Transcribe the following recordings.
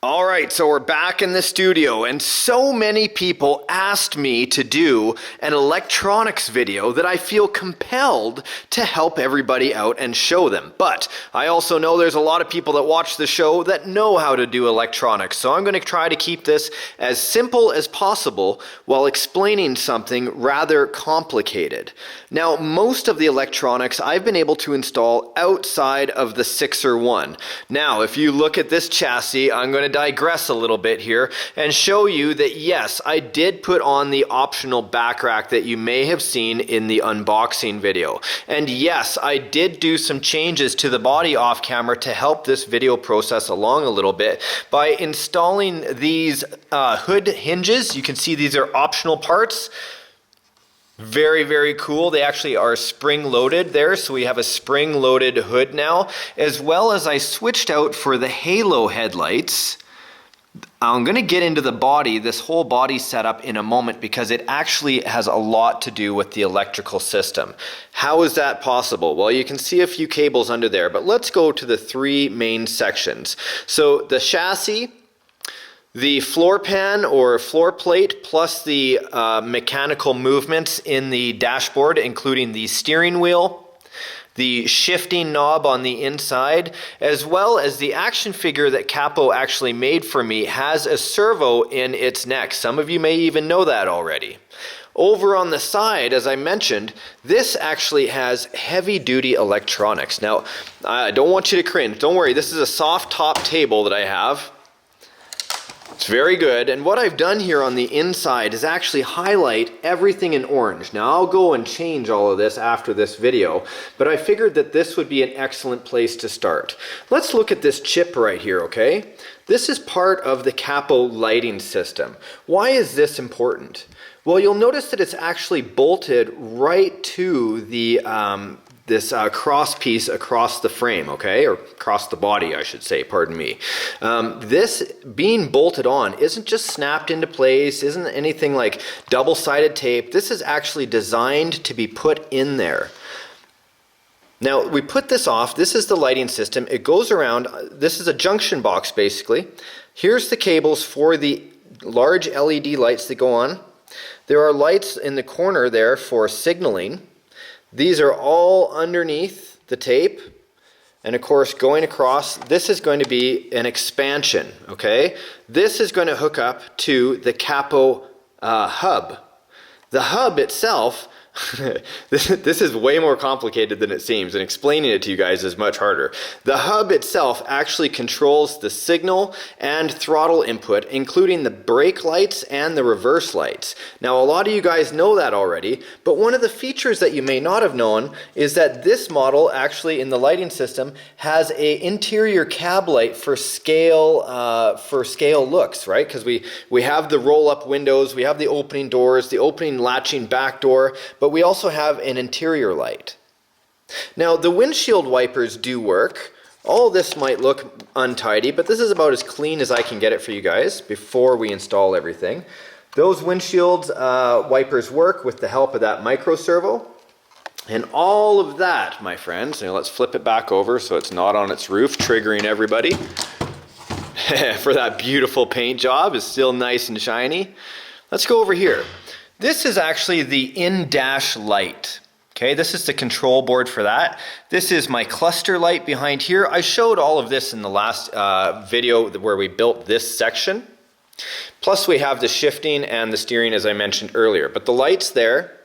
All right, so we're back in the studio, and so many people asked me to do an electronics video that I feel compelled to help everybody out and show them. But I also know there's a lot of people that watch the show that know how to do electronics, so I'm going to try to keep this as simple as possible while explaining something rather complicated. Now, most of the electronics I've been able to install outside of the 601. Now, if you look at this chassis, I'm going to digress a little bit here and show you that yes, I did put on the optional back rack that you may have seen in the unboxing video. And yes, I did do some changes to the body off camera to help this video process along a little bit by installing these hood hinges. You can see these are optional parts. Very, very cool. They actually are spring loaded there, so we have a spring loaded hood now, as well as I switched out for the halo headlights. I'm going to get into the body, this whole body setup in a moment, because it actually has a lot to do with the electrical system. How is that possible? Well, you can see a few cables under there, but let's go to the three main sections. So the chassis, the floor pan or floor plate, plus the mechanical movements in the dashboard, including the steering wheel, the shifting knob on the inside, as well as the action figure that Capo actually made for me has a servo in its neck. Some of you may even know that already. Over on the side, as I mentioned, this actually has heavy-duty electronics. Now, I don't want you to cringe. Don't worry, this is a soft top table that I have. It's very good, and what I've done here on the inside is actually highlight everything in orange. Now I'll go and change all of this after this video, but I figured that this would be an excellent place to start. Let's look at this chip right here, okay? This is part of the Capo lighting system. Why is this important? Well, you'll notice that it's actually bolted right to the this cross piece across the frame, okay, or across the body, I should say, pardon me. This being bolted on isn't just snapped into place, isn't anything like double-sided tape. This is actually designed to be put in there. Now, we put this off. This is the lighting system. It goes around. This is a junction box, basically. Here's the cables for the large LED lights that go on. There are lights in the corner there for signaling. These are all underneath the tape, and of course going across, this is going to be an expansion, okay? This is going to hook up to the Capo hub. The hub itself, this is way more complicated than it seems, and explaining it to you guys is much harder. The hub itself actually controls the signal and throttle input, including the brake lights and the reverse lights. Now, a lot of you guys know that already, but one of the features that you may not have known is that this model actually in the lighting system has an interior cab light for scale looks, right? Because we have the roll-up windows, we have the opening doors, the opening latching back door, but we also have an interior light. Now, the windshield wipers do work. All this might look untidy, but this is about as clean as I can get it for you guys before we install everything. Those windshield wipers work with the help of that micro servo. And all of that, my friends, now let's flip it back over so it's not on its roof, triggering everybody. For that beautiful paint job, is still nice and shiny. Let's go over here. This is actually the in-dash light. Okay, this is the control board for that. This is my cluster light behind here. I showed all of this in the last video where we built this section. Plus we have the shifting and the steering as I mentioned earlier. But the light's there.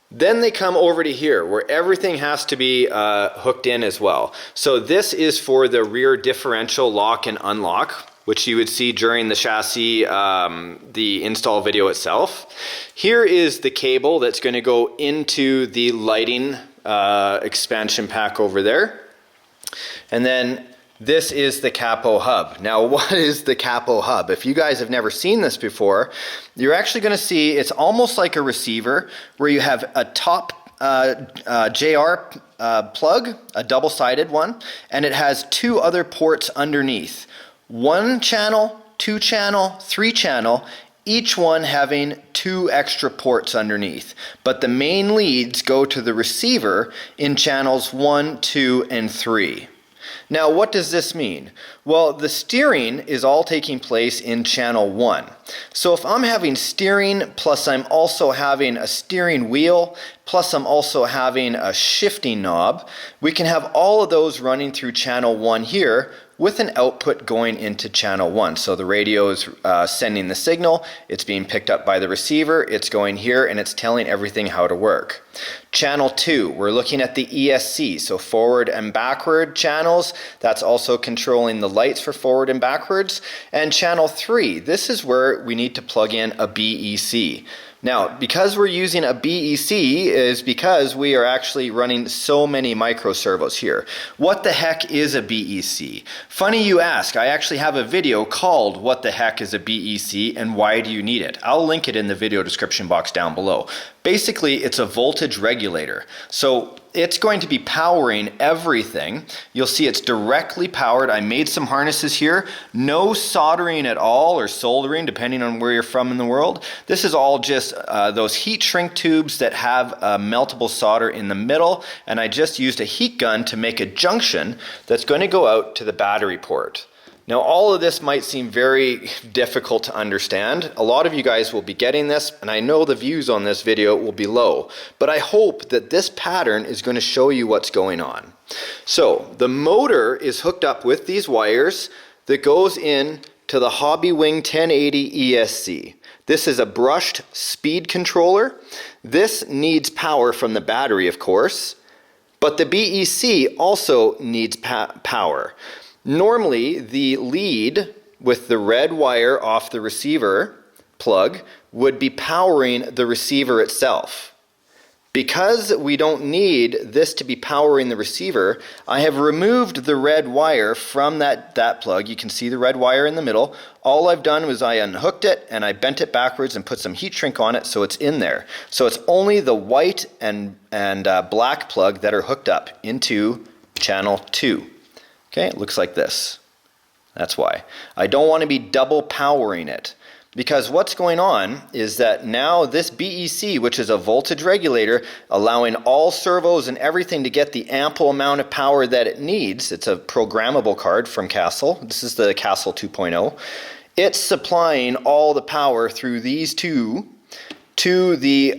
Then they come over to here where everything has to be hooked in as well. So this is for the rear differential lock and unlock, which you would see during the chassis, the install video itself. Here is the cable that's going to go into the lighting expansion pack over there. And then this is the Capo hub. Now, what is the Capo hub? If you guys have never seen this before, you're actually going to see it's almost like a receiver where you have a top JR plug, a double-sided one, and it has two other ports underneath. 1 channel, 2 channel, 3 channel, each one having 2 extra ports underneath. But the main leads go to the receiver in channels 1, 2, and 3. Now, what does this mean? Well, the steering is all taking place in channel 1. So if I'm having steering, plus I'm also having a steering wheel, plus I'm also having a shifting knob, we can have all of those running through channel 1 here, with an output going into channel 1. So the radio is sending the signal, it's being picked up by the receiver, it's going here, and it's telling everything how to work. Channel 2, we're looking at the ESC, so forward and backward channels. That's also controlling the lights for forward and backwards. And channel 3, this is where we need to plug in a BEC. Now, because we're using a BEC is because we are actually running so many micro servos here. What the heck is a BEC? Funny you ask, I actually have a video called What the Heck is a BEC and Why Do You Need It? I'll link it in the video description box down below. Basically, it's a voltage regulator. So it's going to be powering everything. You'll see it's directly powered. I made some harnesses here. No soldering at all, or soldering, depending on where you're from in the world. This is all just those heat shrink tubes that have meltable solder in the middle, and I just used a heat gun to make a junction that's going to go out to the battery port. Now, all of this might seem very difficult to understand. A lot of you guys will be getting this, and I know the views on this video will be low, but I hope that this pattern is going to show you what's going on. So, the motor is hooked up with these wires that goes in to the Hobbywing 1080 ESC. This is a brushed speed controller. This needs power from the battery, of course, but the BEC also needs power. Normally, the lead with the red wire off the receiver plug would be powering the receiver itself. Because we don't need this to be powering the receiver, I have removed the red wire from that plug. You can see the red wire in the middle. All I've done was I unhooked it and I bent it backwards and put some heat shrink on it so it's in there. So it's only the white and black plug that are hooked up into channel 2. Okay, it looks like this. That's why. I don't want to be double powering it, because what's going on is that now this BEC, which is a voltage regulator, allowing all servos and everything to get the ample amount of power that it needs. It's a programmable card from Castle. This is the Castle 2.0. It's supplying all the power through these two to the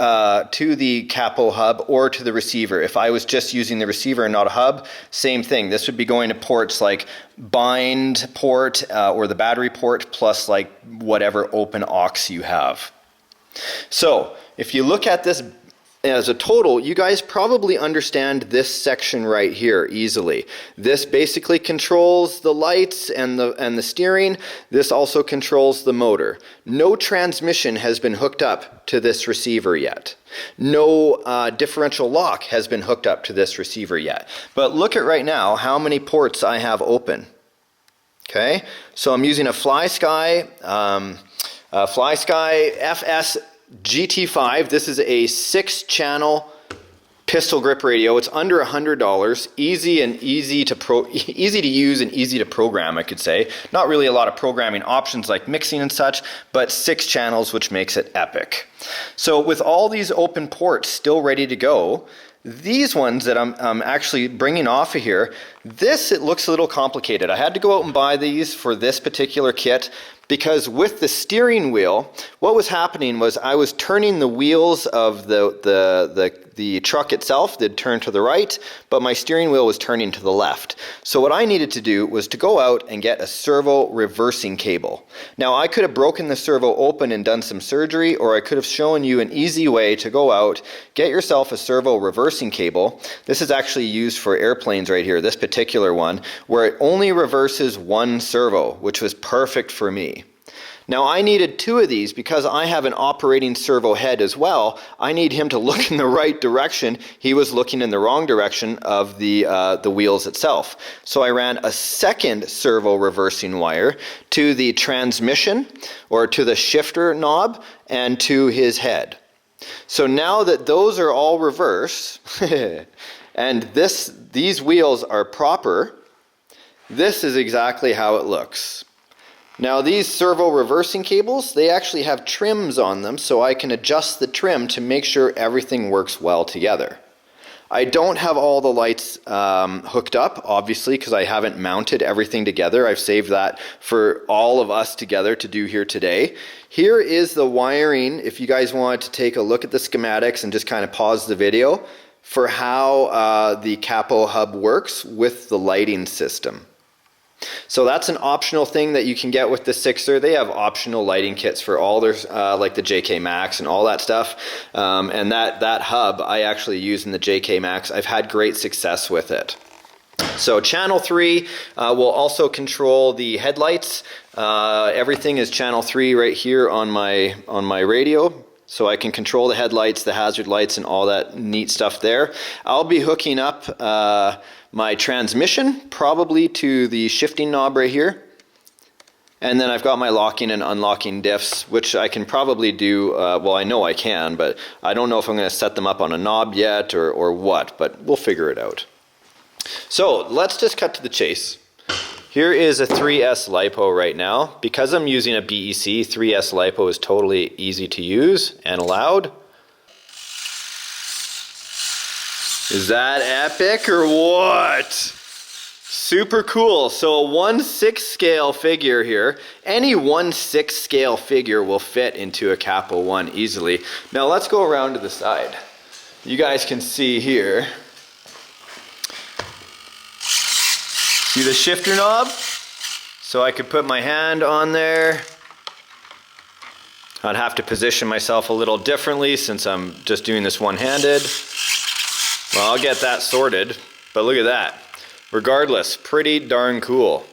Capo hub or to the receiver. If I was just using the receiver and not a hub, same thing. This would be going to ports like bind port or the battery port plus like whatever open aux you have. So if you look at this as a total, you guys probably understand this section right here easily. This basically controls the lights and the steering. This also controls the motor. No transmission has been hooked up to this receiver yet. No differential lock has been hooked up to this receiver yet. But look at right now how many ports I have open. Okay, so I'm using a FlySky FS GT5. This is a 6-channel pistol grip radio. It's under $100. Easy to use and easy to program, I could say. Not really a lot of programming options like mixing and such, but 6 channels, which makes it epic. So with all these open ports still ready to go, these ones that I'm actually bringing off of here, it looks a little complicated. I had to go out and buy these for this particular kit, because with the steering wheel, what was happening was I was turning the wheels of the truck itself. They'd turn to the right, but my steering wheel was turning to the left. So what I needed to do was to go out and get a servo reversing cable. Now, I could have broken the servo open and done some surgery, or I could have shown you an easy way to go out, get yourself a servo reversing cable. This is actually used for airplanes right here, this particular one, where it only reverses one servo, which was perfect for me. Now, I needed 2 of these because I have an operating servo head as well. I need him to look in the right direction. He was looking in the wrong direction of the wheels itself. So I ran a second servo reversing wire to the transmission or to the shifter knob and to his head. So now that those are all reverse and these wheels are proper, this is exactly how it looks. Now, these servo reversing cables, they actually have trims on them, so I can adjust the trim to make sure everything works well together. I don't have all the lights hooked up, obviously, because I haven't mounted everything together. I've saved that for all of us together to do here today. Here is the wiring, if you guys want to take a look at the schematics and just kind of pause the video, for how the Capo hub works with the lighting system. So that's an optional thing that you can get with the 6er. They have optional lighting kits for all their, like the JK Max and all that stuff. And that hub I actually use in the JK Max. I've had great success with it. So channel 3 will also control the headlights. Everything is channel 3 right here on my radio. So I can control the headlights, the hazard lights, and all that neat stuff there. I'll be hooking up my transmission probably to the shifting knob right here. And then I've got my locking and unlocking diffs, which I can probably do, well, I know I can, but I don't know if I'm going to set them up on a knob yet or what, but we'll figure it out. So let's just cut to the chase. Here is a 3S LiPo right now. Because I'm using a BEC, 3S LiPo is totally easy to use and allowed. Is that epic or what? Super cool. So a 1/6 scale figure here. Any 1/6 scale figure will fit into a Capo 1 easily. Now let's go around to the side. You guys can see here. See the shifter knob? So I could put my hand on there. I'd have to position myself a little differently since I'm just doing this one-handed. Well, I'll get that sorted, but look at that. Regardless, pretty darn cool.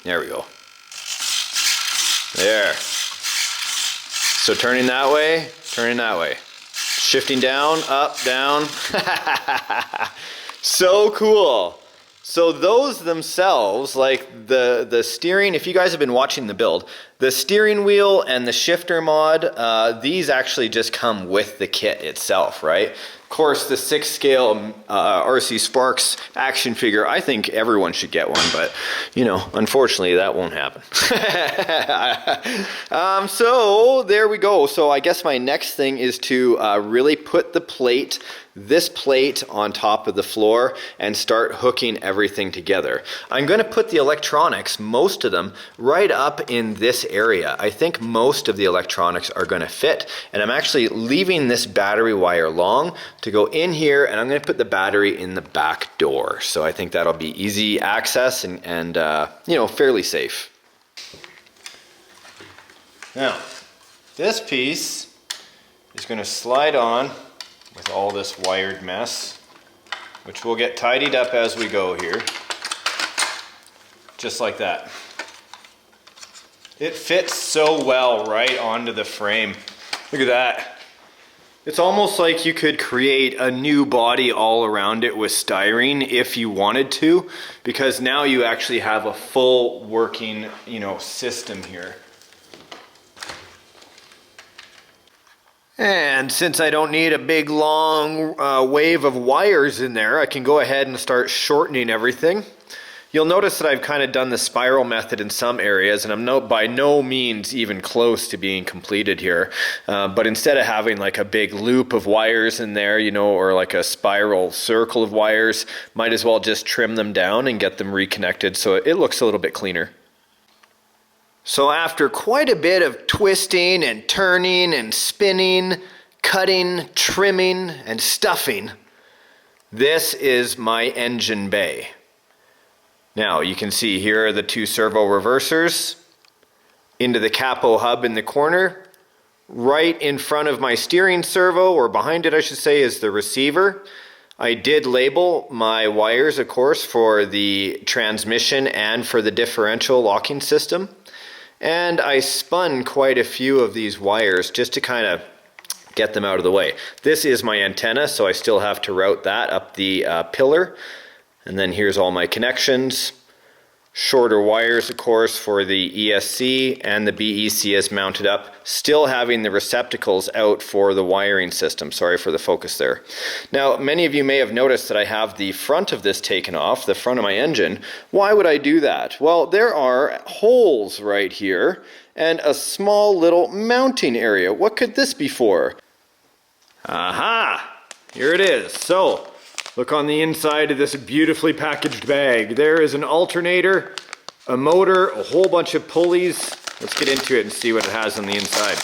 There we go. There. So turning that way, turning that way. Shifting down, up, down. So cool. So those themselves, like the steering, if you guys have been watching the build, the steering wheel and the shifter mod, these actually just come with the kit itself, right? Of course, the 6 scale RCSparks action figure, I think everyone should get one, but, you know, unfortunately that won't happen. So there we go. So I guess my next thing is to really put the plate, this plate on top of the floor and start hooking everything together. I'm going to put the electronics, most of them, right up in this area. I think most of the electronics are going to fit, and I'm actually leaving this battery wire long to go in here, and I'm going to put the battery in the back door. So I think that'll be easy access and you know, fairly safe. Now, this piece is going to slide on with all this wired mess, which will get tidied up as we go here, just like that. It fits so well right onto the frame. Look at that. It's almost like you could create a new body all around it with styrene if you wanted to, because now you actually have a full working, you know, system here. And since I don't need a big long wave of wires in there, I can go ahead and start shortening everything. You'll notice that I've kind of done the spiral method in some areas, and I'm by no means even close to being completed here. But instead of having like a big loop of wires in there, you know, or like a spiral circle of wires, might as well just trim them down and get them reconnected so it looks a little bit cleaner. So after quite a bit of twisting and turning and spinning, cutting, trimming, and stuffing, this is my engine bay. Now you can see here are the 2 servo reversers into the Capo hub in the corner. Right in front of my steering servo, or behind it I should say, is the receiver. I did label my wires, of course, for the transmission and for the differential locking system. And I spun quite a few of these wires just to kind of get them out of the way. This is my antenna, so I still have to route that up the pillar. And then here's all my connections. Shorter wires, of course, for the ESC, and the BEC is mounted up, still having the receptacles out for the wiring system. Sorry for the focus there. Now, many of you may have noticed that I have the front of this taken off, the front of my engine. Why would I do that? Well, there are holes right here and a small little mounting area. What could this be for? Aha! Here it is. So, Look on the inside of this beautifully packaged bag. There is an alternator, a motor, a whole bunch of pulleys. Let's get into it and see what it has on the inside.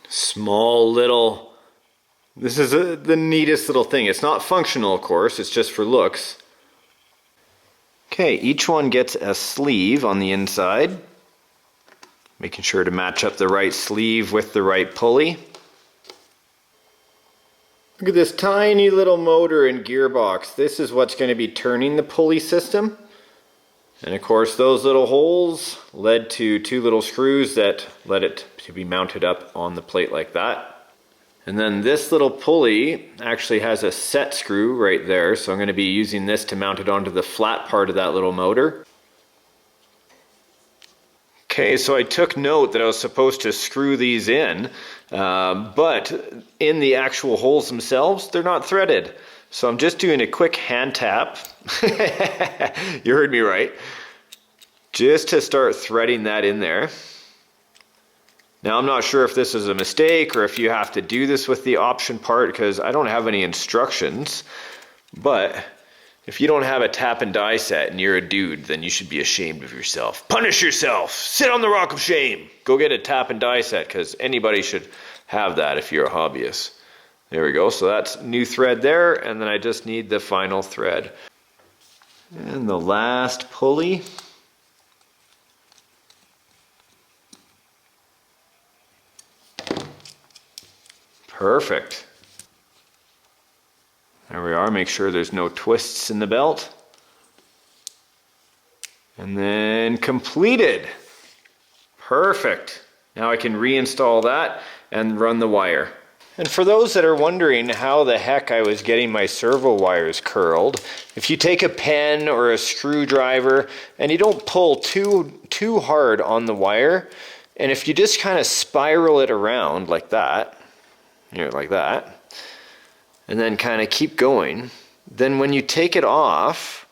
Small little, this is the neatest little thing. It's not functional, of course, it's just for looks. Okay, each one gets a sleeve on the inside. Making sure to match up the right sleeve with the right pulley. Look at this tiny little motor and gearbox. This is what's going to be turning the pulley system. And of course those little holes led to two little screws that led it to be mounted up on the plate like that. And then this little pulley actually has a set screw right there, so I'm going to be using this to mount it onto the flat part of that little motor. Okay, so I took note that I was supposed to screw these in, but in the actual holes themselves, they're not threaded. So I'm just doing a quick hand tap. You heard me right. Just to start threading that in there. Now I'm not sure if this is a mistake or if you have to do this with the option part, because I don't have any instructions. But if you don't have a tap and die set and you're a dude, then you should be ashamed of yourself. Punish yourself. Sit on the rock of shame. Go get a tap and die set, because anybody should have that if you're a hobbyist. There we go. So that's new thread there, and then I just need the final thread. And the last pulley. Perfect. There we are. Make sure there's no twists in the belt. And then completed. Perfect. Now I can reinstall that and run the wire. And for those that are wondering how the heck I was getting my servo wires curled, if you take a pen or a screwdriver and you don't pull too hard on the wire, and if you just kind of spiral it around like that, like that, and then kind of keep going, then when you take it off,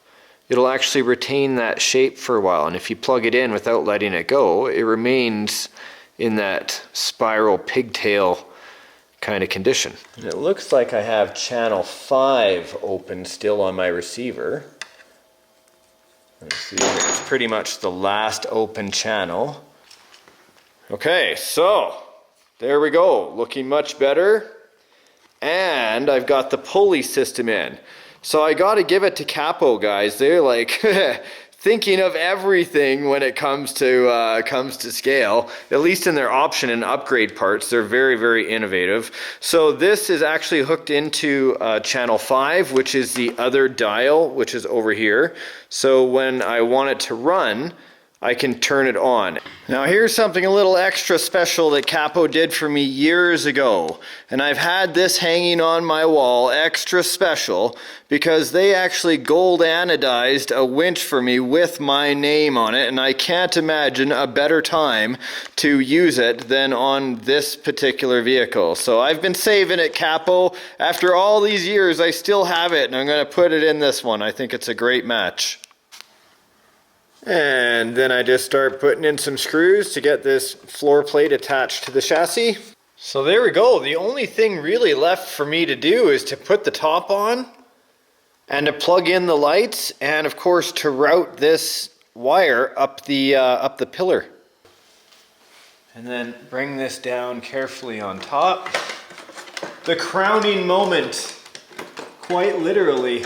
it'll actually retain that shape for a while. And if you plug it in without letting it go, it remains in that spiral pigtail kind of condition. And it looks like I have channel 5 open still on my receiver. Let's see, it's pretty much the last open channel. Okay, so there we go, looking much better. And I've got the pulley system in. So I got to give it to Capo, guys. They're like thinking of everything when it comes to scale. At least in their option and upgrade parts, they're very, very innovative. So this is actually hooked into channel 5, which is the other dial, which is over here. So when I want it to run, I can turn it on. Now here's something a little extra special that Capo did for me years ago. And I've had this hanging on my wall, extra special, because they actually gold anodized a winch for me with my name on it. And I can't imagine a better time to use it than on this particular vehicle. So I've been saving it, Capo. After all these years, I still have it, and I'm going to put it in this one. I think it's a great match. And then I just start putting in some screws to get this floor plate attached to the chassis. So there we go. The only thing really left for me to do is to put the top on and to plug in the lights, and of course to route this wire up the pillar. And then bring this down carefully on top. The crowning moment, quite literally.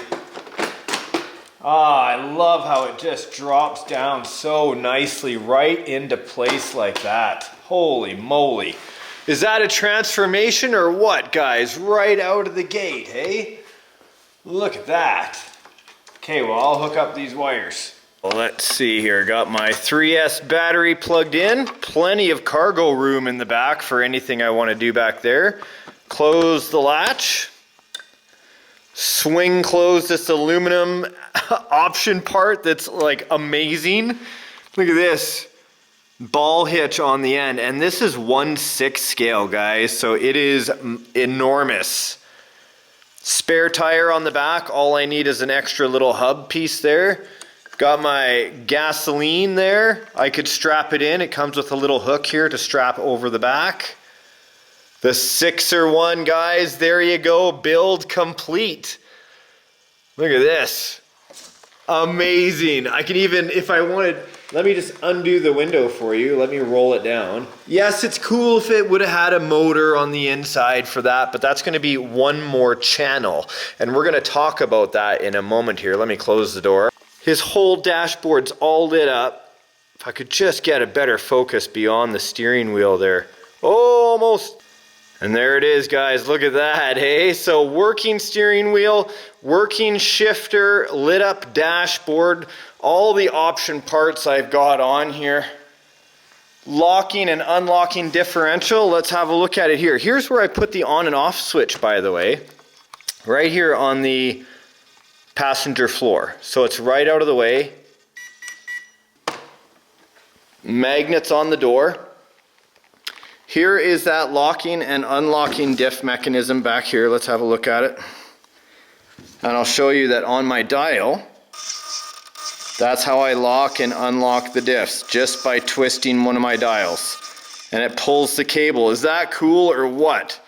Ah, I love how it just drops down so nicely right into place like that. Holy moly. Is that a transformation or what, guys? Right out of the gate, hey? Look at that. Okay, well, I'll hook up these wires. Well, let's see here. Got my 3S battery plugged in. Plenty of cargo room in the back for anything I want to do back there. Close the latch. Swing close this aluminum option part that's like amazing. Look at this ball hitch on the end, and this is 1/6 scale, guys, so it is enormous. Spare tire on the back. All I need is an extra little hub piece there. Got my gasoline there. I could strap it in. It comes with a little hook here to strap over the back. The 6er one, guys, there you go, build complete. Look at this. Amazing. I can even, if I wanted, let me just undo the window for you. Let me roll it down. Yes, it's cool if it would have had a motor on the inside for that, but that's going to be one more channel. And we're going to talk about that in a moment here. Let me close the door. His whole dashboard's all lit up. If I could just get a better focus beyond the steering wheel there. Oh, almost. And there it is, guys. Look at that, hey? So working steering wheel, working shifter, lit up dashboard, all the option parts I've got on here. Locking and unlocking differential. Let's have a look at it here. Here's where I put the on and off switch, by the way. Right here on the passenger floor. So it's right out of the way. Magnets on the door. Here is that locking and unlocking diff mechanism back here. Let's have a look at it. And I'll show you that on my dial, that's how I lock and unlock the diffs, just by twisting one of my dials. And it pulls the cable. Is that cool or what?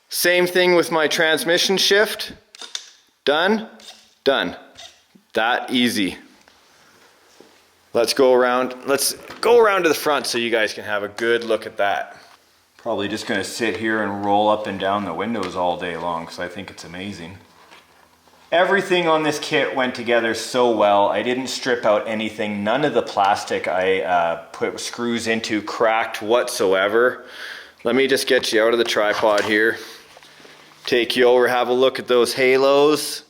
Same thing with my transmission shift. Done, done. That easy. Let's go around to the front so you guys can have a good look at that. Probably just gonna sit here and roll up and down the windows all day long because I think it's amazing. Everything on this kit went together so well. I didn't strip out anything. None of the plastic I put screws into cracked whatsoever. Let me just get you out of the tripod here. Take you over, have a look at those halos.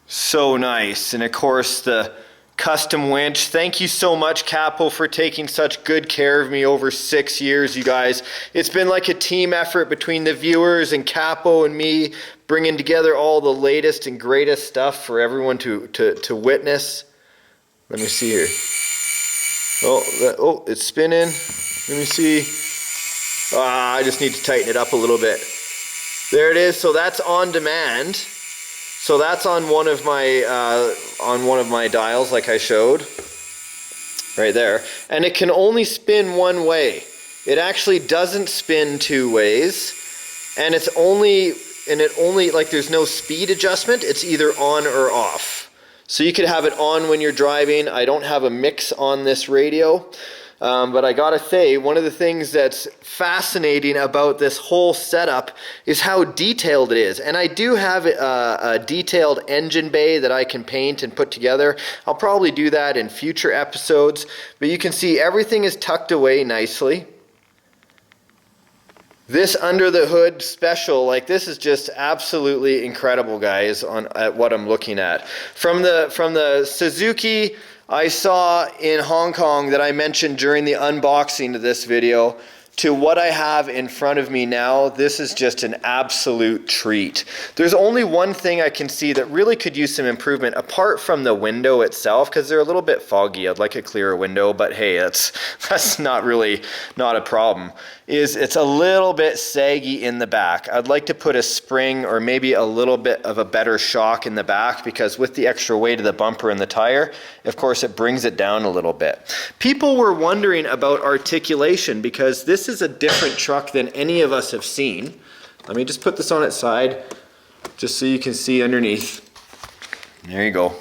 So nice. And of course the custom winch. Thank you so much, Capo, for taking such good care of me over 6 years, you guys. It's been like a team effort between the viewers and Capo and me, bringing together all the latest and greatest stuff for everyone to witness. Let me see here. Oh, it's spinning. Let me see. I just need to tighten it up a little bit. There it is. So that's on demand. So that's on one of my dials, like I showed, right there. And it can only spin one way. It actually doesn't spin two ways, and it only like there's no speed adjustment. It's either on or off. So you could have it on when you're driving. I don't have a mix on this radio. But I gotta say, one of the things that's fascinating about this whole setup is how detailed it is. And I do have a detailed engine bay that I can paint and put together. I'll probably do that in future episodes. But you can see everything is tucked away nicely. This under the hood special, like this is just absolutely incredible, guys, at what I'm looking at. From the Suzuki I saw in Hong Kong that I mentioned during the unboxing of this video to what I have in front of me now, this is just an absolute treat. There's only one thing I can see that really could use some improvement apart from the window itself, because they're a little bit foggy. I'd like a clearer window, but hey, that's not a problem. It's a little bit saggy in the back. I'd like to put a spring or maybe a little bit of a better shock in the back, because with the extra weight of the bumper and the tire, of course it brings it down a little bit. People were wondering about articulation because this is a different truck than any of us have seen. Let me just put this on its side just so you can see underneath. There you go.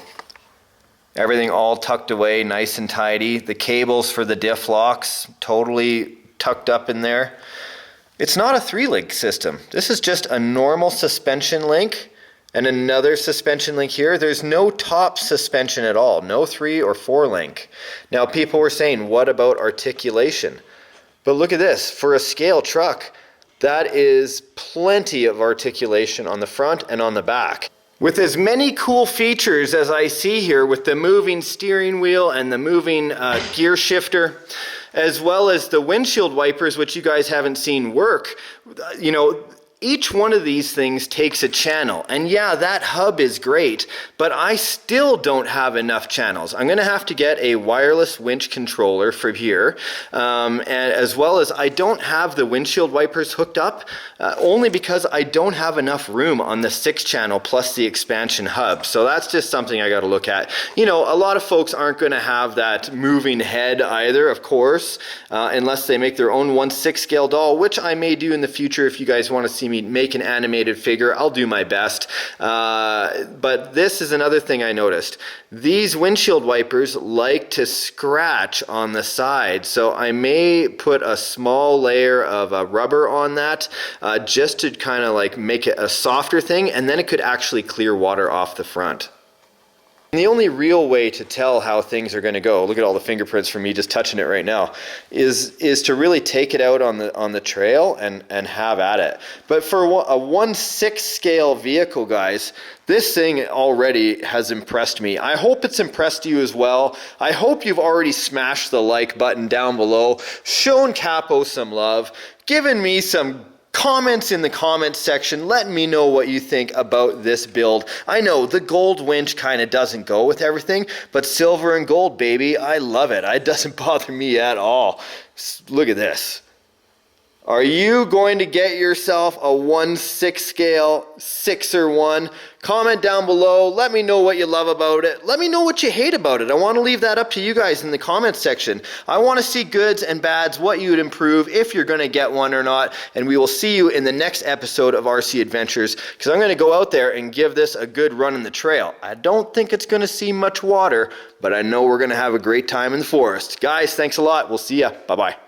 Everything all tucked away, nice and tidy. The cables for the diff locks totally tucked up in there. It's not a 3-link system. This is just a normal suspension link and another suspension link here. There's no top suspension at all, no 3 or 4 link. Now people were saying, what about articulation? But look at this, for a scale truck, that is plenty of articulation on the front and on the back. With as many cool features as I see here with the moving steering wheel and the moving gear shifter, as well as the windshield wipers, which you guys haven't seen work, you know, each one of these things takes a channel. And yeah, that hub is great, but I still don't have enough channels. I'm going to have to get a wireless winch controller for here, and as well as I don't have the windshield wipers hooked up, only because I don't have enough room on the 6-channel plus the expansion hub. So that's just something I got to look at. You know, a lot of folks aren't going to have that moving head either, of course, unless they make their own 1/6 scale doll, which I may do in the future. If you guys want to see me make an animated figure, I'll do my best. But this is another thing I noticed. These windshield wipers like to scratch on the side, so I may put a small layer of rubber on that just to kind of like make it a softer thing, and then it could actually clear water off the front. And the only real way to tell how things are going to go, look at all the fingerprints from me just touching it right now, is to really take it out on the trail and have at it. But for a 1/6 scale vehicle, guys, this thing already has impressed me. I hope it's impressed you as well. I hope you've already smashed the like button down below, shown Capo some love, given me some comments in the comments section, letting me know what you think about this build. I know the gold winch kind of doesn't go with everything, but silver and gold, baby, I love it. It doesn't bother me at all. Look at this. Are you going to get yourself a 1/6 scale 6er one? Comment down below. Let me know what you love about it. Let me know what you hate about it. I want to leave that up to you guys in the comments section. I want to see goods and bads, what you would improve, if you're going to get one or not. And we will see you in the next episode of RC Adventures, because I'm going to go out there and give this a good run in the trail. I don't think it's going to see much water, but I know we're going to have a great time in the forest. Guys, thanks a lot. We'll see ya. Bye-bye.